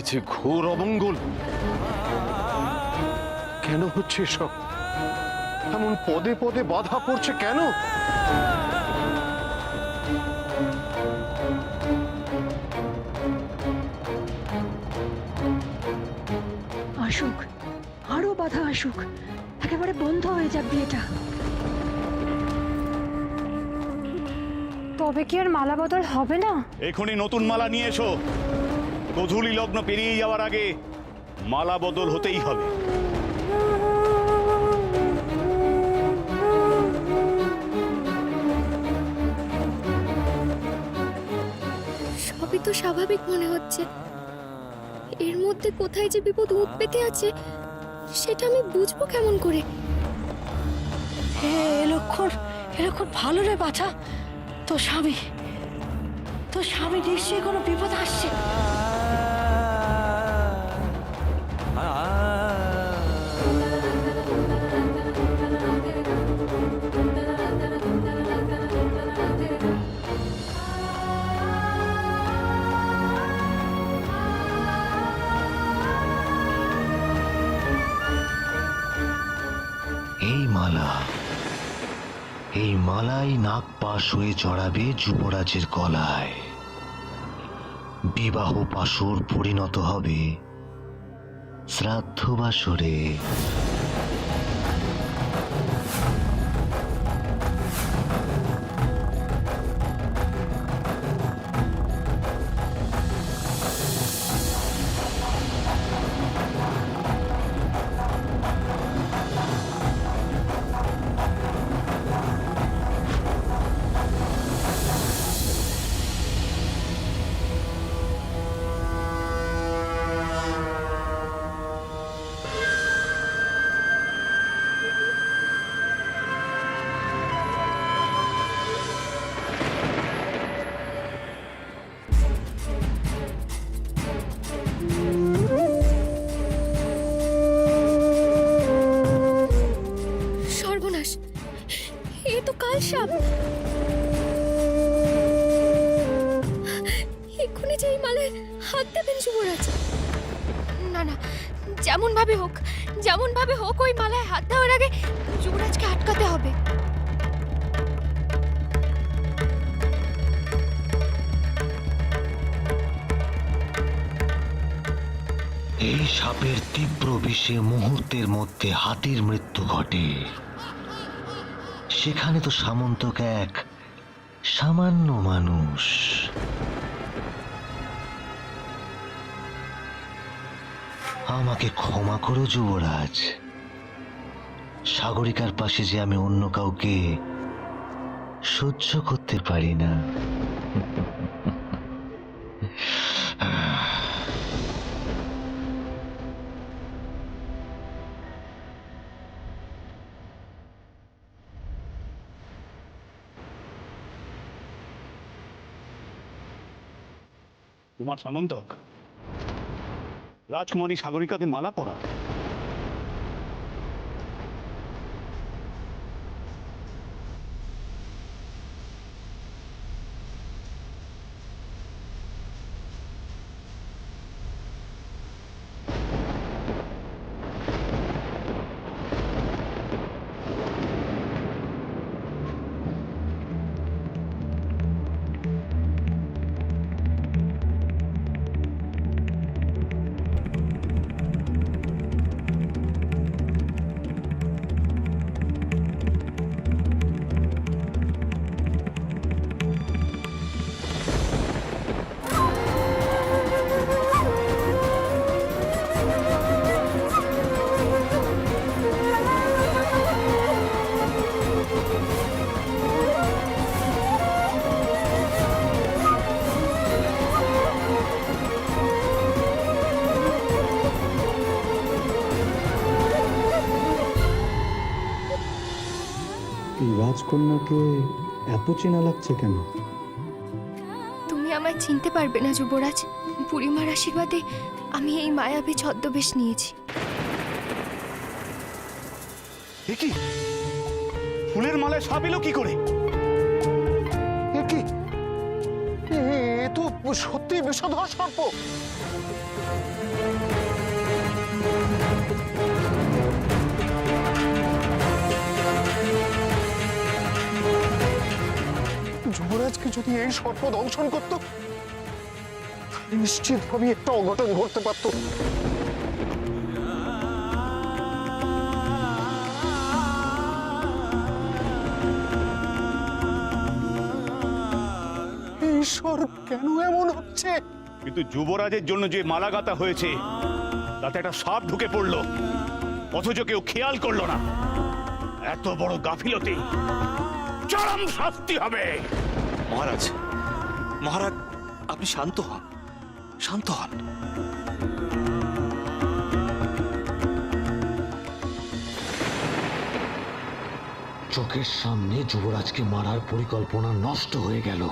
যে ঘোর অমঙ্গল। কেন হচ্ছে সব? এমন পদে পদে বাধা পড়ছে কেন? আসুক, আরো বাধা আসুক, একেবারে বন্ধ হয়ে যাক বিয়েটা। তবে কি আর মালা বদল হবে না? এখনই নতুন মালা নিয়ে এসো। গোধূলি লগ্ন পেরিয়ে যাওয়ার আগে মালা বদল হতেই হবে। সবই তো স্বাভাবিক মনে হচ্ছে, এর মধ্যে কোথায় যে বিপদ মুখ পেতে আছে সেটা আমি বুঝবো কেমন করে? এলক্ষণ ভালো রে বাছা। তোর স্বামী নিশ্চয়ই কোনো বিপদ আসছে। এই মালাই নাগ পাশ হয়ে জড়াবে যুবরাজের গলায়। বিবাহ পাশর পরিণত হবে শ্রাদ্ধ বাসরে। সর্বনাশ, এ তো কাল সাপ। এক্ষুনি যে এই মালায় হাত দেবেন যুবরাজ। না না, যেমন ভাবে হোক ওই মালায় হাত দেওয়ার আগে যুবরাজকে আটকাতে হবে। এই সাপের তীব্র বিষে মুহূর্তের মধ্যে হাতির মৃত্যু ঘটে। সেখানে তো সামন্তক এক সামান্য মানুষ। আমাকে ক্ষমা করো যুবরাজ, সাগরিকার পাশে যে আমি অন্য কাউকে সহ্য করতে পারি না। তোমার সামন্তক রাজকুমারী সাগরিকাকে মালা পরা। এই রাজকন্যাকে এত চেনা লাগছে কেন? তুমি আমায় চিনতে পারবে না যুবরাজ। বুড়িমার আশীর্বাদে আমি এই মায়াবী ছদ্মবেশ নিয়েছি। কি ফুলের মালায় সাপ এলো কি করে? এ কি? এ তো সত্যি বিষধর সর্প। আমাকে যদি এই সর্প দংশন করত, নিশ্চিতভাবে একটা অঘটন ঘটতে পারত। ঈশ্বর, কেন এমন হচ্ছে? কিন্তু যুবরাজের জন্য যে মালা গাঁথা হয়েছে তাতে একটা সাপ ঢুকে পড়লো, অথচ কেউ খেয়াল করলো না। এত বড় গাফিলতি, চরম শাস্তি হবে। মহারাজ, মহারাজ, আপনি শান্ত হন, শান্ত হন। চোখের সামনে যুবরাজকে মারার পরিকল্পনা নষ্ট হয়ে গেল।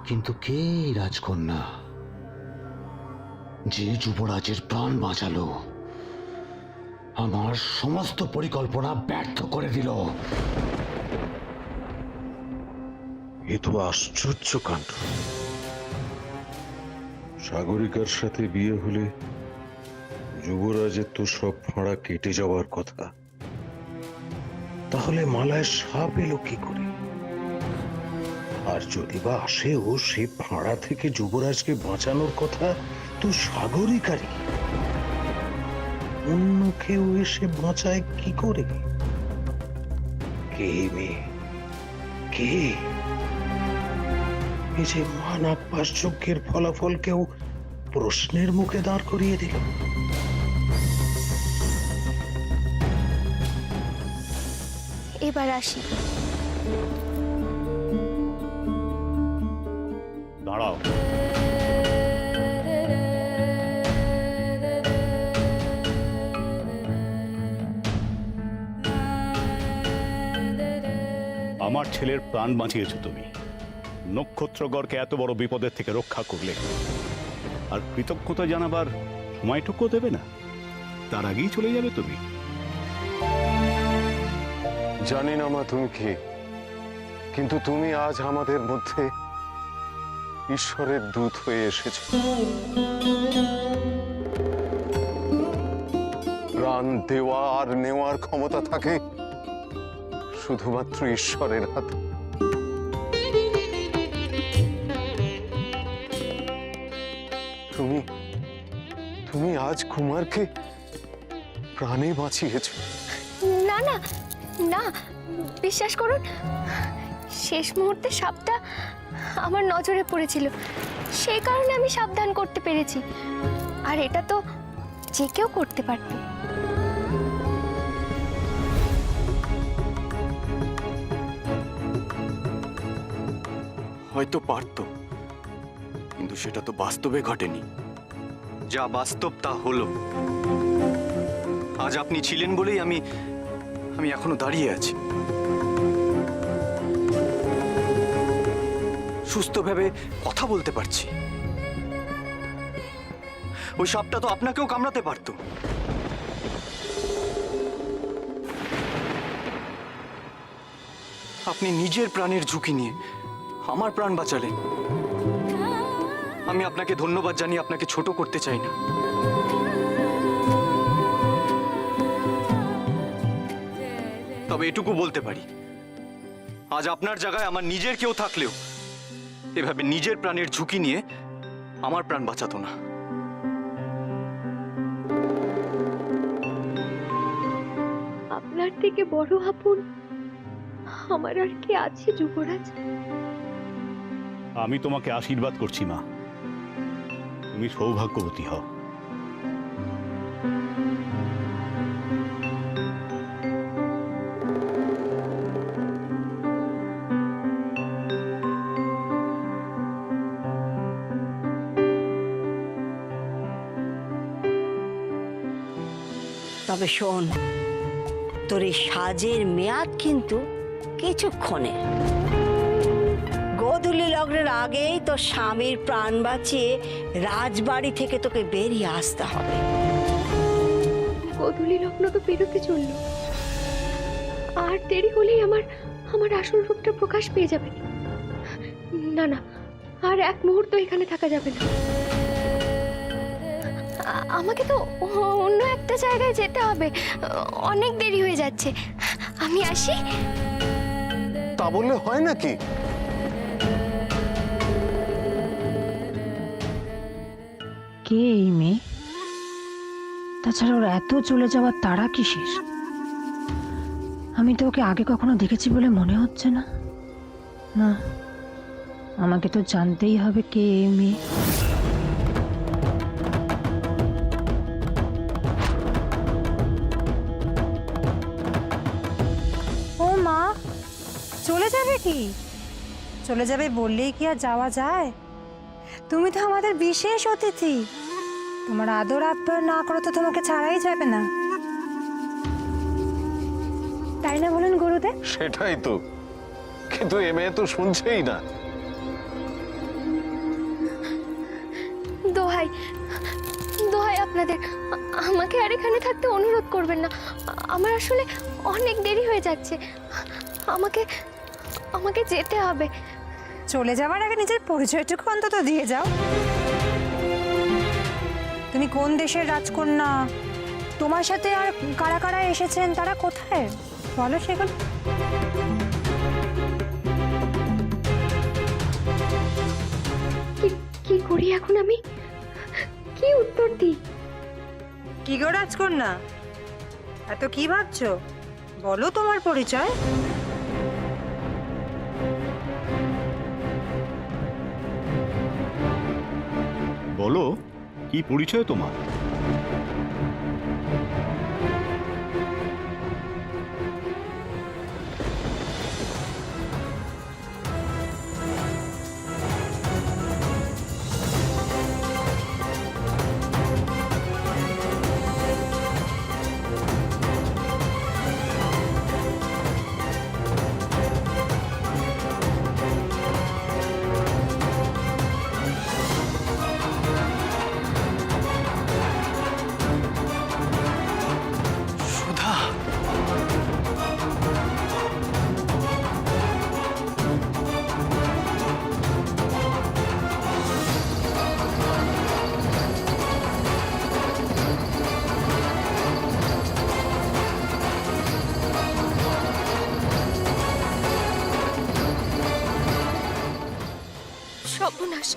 কিন্তু কে এই রাজকন্যা যে যুবরাজের প্রাণ বাঁচালো, আমার সমস্ত পরিকল্পনা ব্যর্থ করে দিল? এ তো আশ্চর্য কাণ্ড। সাগরিকার সাথে বিয়ে হলে যুবরাজের তো সব ফাঁড়া কেটে যাওয়ার কথা, তাহলে মালায় সাপ এলো কি করে? আর যদি বা আসেও, সে ফাঁড়া থেকে যুবরাজকে বাঁচানোর কথা তো সাগরিকারই। অন্য কেউ এসে বাঁচায় কি করে? কে মেয়ে, কে? এই যে মান আপাস যজ্ঞের ফলাফলকেও প্রশ্নের মুখে দাঁড় করিয়ে দিল। এবার আসি। দাঁড়াও, আমার ছেলের প্রাণ বাঁচিয়েছো তুমি। নক্ষত্রগড়কে এত বড় বিপদের থেকে রক্ষা করলে, আর কৃতজ্ঞতা জানাবার সময়টুকু দেবে না? তার আগেই চলে যাবে তুমি? জানি না মা তুমি কি, কিন্তু তুমি আজ আমাদের মধ্যে ঈশ্বরের দূত হয়ে এসেছো। প্রাণ দেওয়া আর নেওয়ার ক্ষমতা থাকে শুধুমাত্র ঈশ্বরের হাতে। তুমি তুমি আজ কুমারকে প্রাণে বাঁচিয়েছো। না না না, বিশ্বাস করুন, শেষ মুহূর্তে সাপটা আমার নজরে পড়েছিল, সেই কারণে আমি সাবধান করতে পেরেছি। আর এটা তো যে কেউ করতে পারত। হয়তো পারতো, কিন্তু সেটা তো বাস্তবে ঘটেনি। যা বাস্তব তা হলো। আজ আপনি ছিলেন বলেই আমি এখনো দাঁড়িয়ে আছি, সুস্থভাবে কথা বলতে পারছি। ওই সাপটা তো আপনাকেও কামড়াতে পারতো। আপনি নিজের প্রাণের ঝুঁকি নিয়ে আমার প্রাণ বাঁচালেন। আমি আপনাকে ধন্যবাদ জানিয়ে আপনাকে ছোট করতে চাই না। তবে এটুকু বলতে পারি, আজ আপনার জায়গায় আমার নিজের কেউ থাকলেও এভাবে নিজের প্রাণের ঝুঁকি নিয়ে আমার প্রাণ বাঁচাতো না। আপনার থেকে বড় আপন আমার আর কি আছে যুবরাজ? আমি তোমাকে আশীর্বাদ করছি মা, তুমি সৌভাগ্যবতী হও। তবে শোন, তোর এই সাজের মেয়াদ কিন্তু কিছুক্ষণের। গোধূলি লগ্নের আগেই তোর স্বামীর প্রাণ বাঁচিয়ে রাজবাড়ি থেকে তোকে বেরিয়ে আসতে হবে। গোধূলি লগ্ন তো পেরোতে চলল, আর দেরি হলেই আমার আসল রূপটা প্রকাশ পেয়ে যাবে। না না, আর এক মুহূর্ত এখানে থাকা যাবে না। আমাকে তো অন্য একটা জায়গায় যেতে হবে, অনেক দেরি হয়ে যাচ্ছে। আমি আসি। তা বললে হয় নাকি? কে এই মেয়ে? তাছাড়া ওর এত চলে যাওয়ার তাড়া কিসের? আমি তো ওকে আগে কখনো দেখেছি বলে মনে হচ্ছে না। না, আমাকে তো জানতেই হবে কে এই মেয়ে। ও মা, চলে যাবে কি? চলে যাবে বললেই কি আর যাওয়া যায়? তুমি তো আমাদের বিশেষ অতিথি, তোমার আদর আপ্যায়ন না করো তো তোমাকে ছাড়াই যাবে না, তাই না বলুন গুরুদেব? সেটাই তো, কিন্তু এ মেয়ে তো শুনছেই না। দোহাই দোহাই আপনাদের, আমাকে আর এখানে থাকতে অনুরোধ করবেন না। আমার আসলে অনেক দেরি হয়ে যাচ্ছে, আমাকে আমাকে যেতে হবে। চলে যাওয়ার আগে নিজের পরিচয়টুকু অন্তত দিয়ে যাও। তুমি কোন দেশের রাজকন্যা, তোমার সাথে আর কারা কারা এসেছেন, তারা কোথায়, বলো সেগুলো। কি করি এখন আমি? কি উত্তর দিই? কি গো রাজকন্যা, এত কি ভাবছো? বলো তোমার পরিচয়। বলো, কি পরিচয় তোমার? সুধা, সর্বনাশ,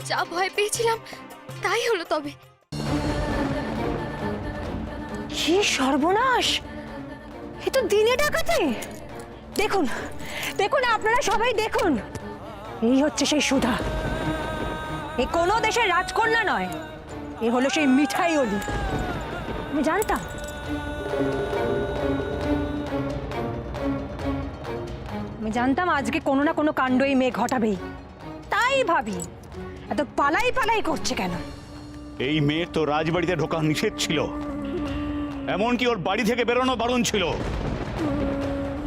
যা ভয় পেয়েছিলাম তাই হলো। তবে কি সর্বনাশ, এ তো দিনে ডাকাতে। দেখুন দেখুন, আপনারা সবাই দেখুন, এই হচ্ছে সেই সুধা। এ কোনো দেশের রাজকন্যা নয়, এ হলো সেই মিঠাই অলি। আমি জানতাম, আমি জানতাম আজকে কোনো না কোনো কাণ্ড এই মেয়ে ঘটাবেই। তাই ভাবি এত পালাই পালাই করছে কেন? এই মেয়ের তো রাজবাড়িতে ঢোকা নিষেধ ছিল, এমনকি ওর বাড়ি থেকে বেরোনো বারণ ছিল।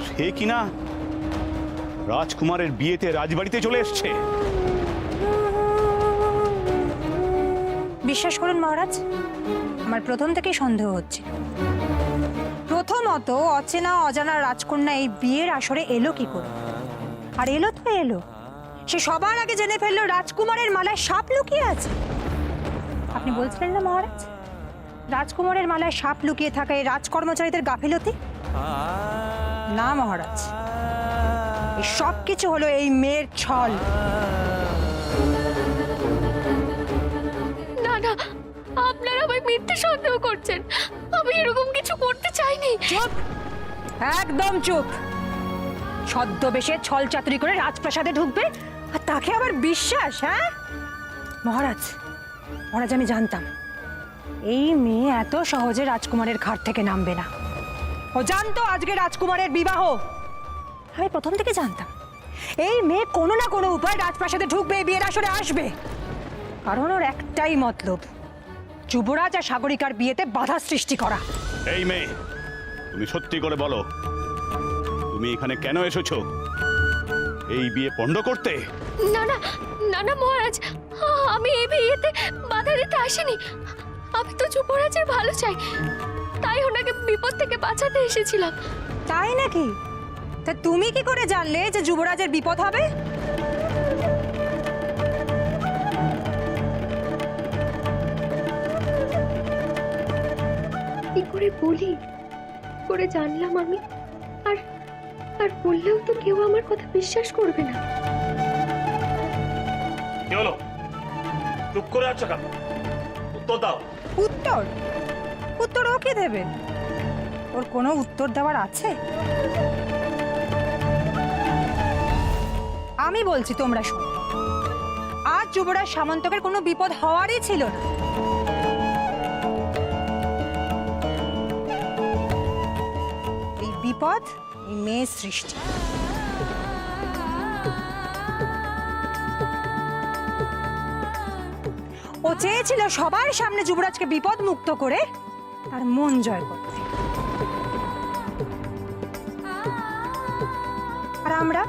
সে কিনা রাজকুমারের বিয়েতে রাজবাড়িতে চলে এসছে। বিশ্বাস করুন মহারাজ, আমার প্রথম থেকেই সন্দেহ হচ্ছে। প্রথমত, অচেনা অজানা রাজকন্যা এই বিয়ের আসরে এলো কি করে? আর এলো তো এলো, সে সবার আগে জেনে ফেললো রাজকুমারের মালায় সাপ লুকিয়ে আছে। আপনি বলছিলেন না মহারাজ, রাজকুমারের মালায় সাপ লুকিয়ে থাকা এই রাজকর্মচারীদের গাফিলতি? না মহারাজ, এই সব কিছু হলো এই মেয়ের ছল। না না, আপনারা আমায় মিথ্যে সন্দেহ করছেন, আমি এরকম কিছু করতে চাইনি। চুপ, একদম চুপ। ছদ্মবেশে ছল চাতুরি করে রাজপ্রাসাদে ঢুকবে আর তাকে আবার বিশ্বাস? হ্যাঁ মহারাজ, মহারাজ আমি জানতাম এই মেয়ে এত সহজে রাজকুমারের ঘাট থেকে নামবে না। ও জানতো আজকে রাজকুমারের বিবাহ। আমি প্রথম থেকে জানতাম এই মেয়ে কোনো না কোনো উপায় রাজপ্রাসাদে ঢুকবে, বিয়ের আসরে আসবে। কারণ ওর একটাই মতলব, যুবরাজ আর সাগরিকার বিয়েতে বাধা সৃষ্টি করা। এই মেয়ে, তুমি সত্যি করে বলো, তুমি এখানে কেন এসেছো? এই বিয়ে পণ্ড করতে? না না না না মহারাজ, আমি এই বিয়েতে বাধা দিতে আসিনি। আমি তো যুবরাজের ভালো চাই, তাই ওনাকে বিপদ থেকে বাঁচাতে এসেছিলাম। তাই নাকি? তা তুমি কি করে জানলে যে যুবরাজের বিপদ হবে? কি করে বলি, করে জানলাম আমি? আর আর বললেও তো কেউ আমার কথা বিশ্বাস করবে না। কি হলো? চুপ করে আছো কেন? উত্তর দাও। উত্তর উত্তর ও কি দেবে? ওর কোনো উত্তর দেওয়ার আছে? আমি বলছি, তোমরা শোনো। আজ যুবরাজ সামন্তকের কোনো বিপদ হওয়ারই ছিল না। এই বিপদ এই মেয়ের সৃষ্টি। ও চেয়েছিল সবার সামনে যুবরাজকে বিপদ মুক্ত করে তার মন জয় করতে। আর আমরা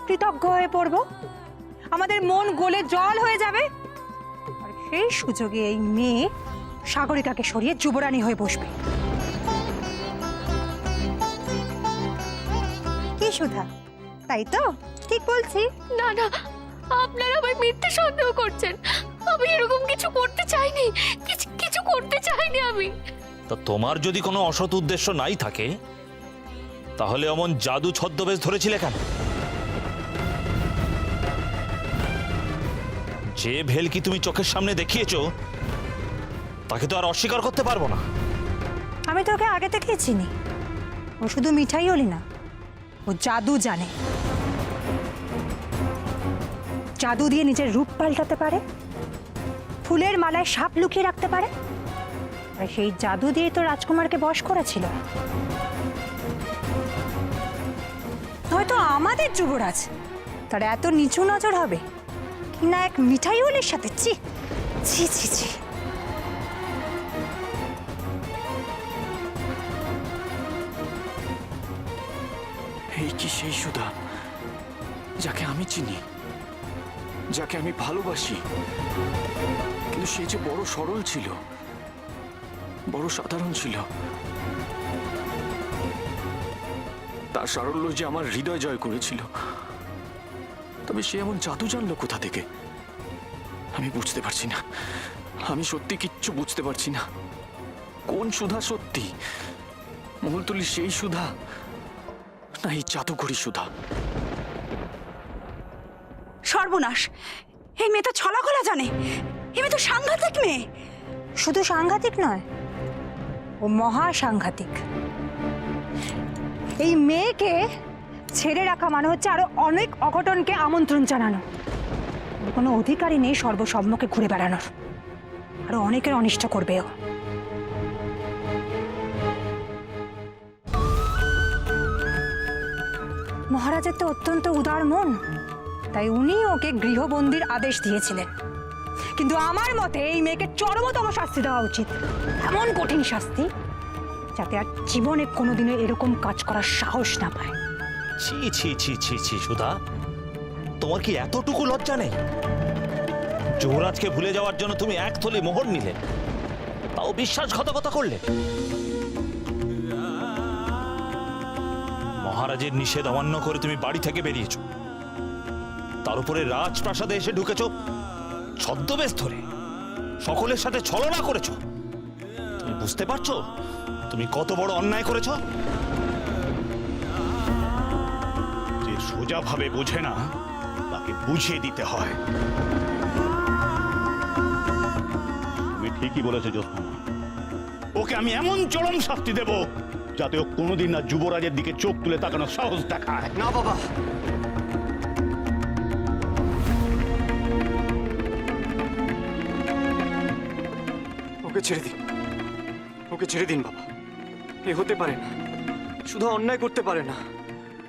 কৃতজ্ঞ হয়ে পড়ব, আমাদের মন গলে জল হয়ে যাবে। আর সেই সুযোগে এই মেয়ে সাগরিকাকে সরিয়ে যুবরানী হয়ে বসবে। কি সুধা, তাই তো? ঠিক বলছি? না না, আপনারা আমায় মিথ্যে সন্দেহ করছেন। আমি এরকম কিছু করতে চাইনি, কিছু করতে চাইনি আমি। তা তোমার যদি কোনো অসৎ উদ্দেশ্য নাই থাকে তাহলে অমন জাদু ছদ্মবেশ ধরেছিলে কেন? যে ভেলকি তুমি চোখের সামনে দেখিয়েছো তাকে তো আর অস্বীকার করতে পারবো না। আমি তো ওকে আগে থেকেই চিনি। ও শুধু মিঠাই হলি না, ও জাদু জানে। জাদু দিয়ে নিজের রূপ পাল্টাতে পারে, ফুলের মালায় সাপ লুকিয়ে রাখতে পারে। আর সেই জাদু দিয়ে তো রাজকুমারকে বশ করেছিল। হয়তো আমাদের যুবরাজ তার এত নিচু নজর হবে কিনা এক মিঠাই হলির সাথে? ছি ছি ছি ছি। এই কি সেই সুধা যাকে আমি চিনি, যাকে আমি ভালোবাসি? কিন্তু সে যে বড় সরল ছিল, বড় সাধারণ ছিল। তার সারল্য যে আমার হৃদয় জয় করেছিল। তবে সে এমন জাদু জানলো কোথা থেকে? আমি বুঝতে পারছি না। আমি সত্যি কিচ্ছু বুঝতে পারছি না। কোন সুধা সত্যি? মহুলতলি সেই সুধা, না এই জাদুকরি সুধা? সর্বনাশ! এই মেয়ে তো ছলাকলা জানে। এই মেয়ে তো সাংঘাতিক মেয়ে। শুধু সাংঘাতিক নয়, ও মহা সাংঘাতিক। এই মেয়েকে ছেড়ে রাখা মানে হচ্ছে আরো অনেক অঘটনকে আমন্ত্রণ জানানো। ওর কোনো অধিকারই নেই সর্বসম্মুখে ঘুরে বেড়ানোর। আরো অনেকের অনিষ্ট করবে ও। মহারাজের তো অত্যন্ত উদার মন, তাই উনি ওকে গৃহবন্দির আদেশ দিয়েছিলেন। কিন্তু আমার মতে এই মেয়েকে চরমতম শাস্তি দেওয়া উচিত। এমন কঠিন শাস্তি যাতে আর জীবনে কোনোদিনও এরকম কাজ করার সাহস না পায়। ছি ছি ছি ছি ছি সুধা, তোমার কি এতটুকু লজ্জা নেই? যুবরাজকে ভুলে যাওয়ার জন্য তুমি এক থলি মোহর নিলে, তাও বিশ্বাসঘাতকতা করলে। মহারাজের নিষেধ অমান্য করে তুমি বাড়ি থেকে বেরিয়েছো, তার উপরে রাজপ্রাসাদে এসে ঢুকেছো ছদ্মবেশ ধরে, সকলের সাথে ছলনা করেছো। তুমি বুঝতে পারছো তুমি কত বড় অন্যায় করেছো? যে সোজাভাবে বোঝে না তাকে বুঝিয়ে দিতে হয়। তুমি ঠিকই বলেছো জ্যোৎস্না। ওকে আমি এমন চরম শাস্তি দেব যাতে ও কোনোদিন না যুবরাজের দিকে চোখ তুলে তাকানোর সাহস দেখায়। না বাবা, ওকে ছেড়ে দিন, ওকে ছেড়ে দিন বাবা। এ হতে পারে না। শুধু অন্যায় করতে পারে না,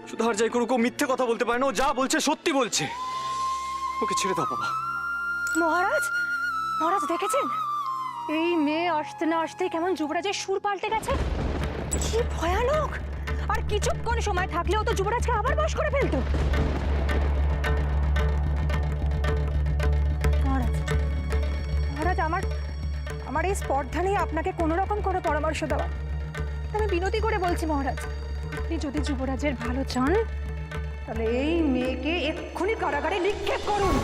শুধু আর যাই করুক ও মিথ্যে কথা বলতে পারে না। ও যা বলছে সত্যি বলছে। ওকে ছেড়ে দাও বাবা। মহারাজ, মহারাজ দেখেছেন এই মেয়ে আসতে না আসতে কেমন যুবরাজের সুর পাল্টে গেছে? কি ভয়ানক! আর কিছুক্ষণ সময় থাকলেও তো যুবরাজকে আবার বশ করে ফেলতো। মহারাজ, মহারাজ, আমার এই স্পর্ধা নিয়ে আপনাকে কোনো রকম কোনো পরামর্শ দেওয়া। আমি বিনতি করে বলছি মহারাজ, আপনি যদি যুবরাজের ভালো চান তাহলে এই মেয়েকে এক্ষুনি কারাগারে নিক্ষেপ করুন।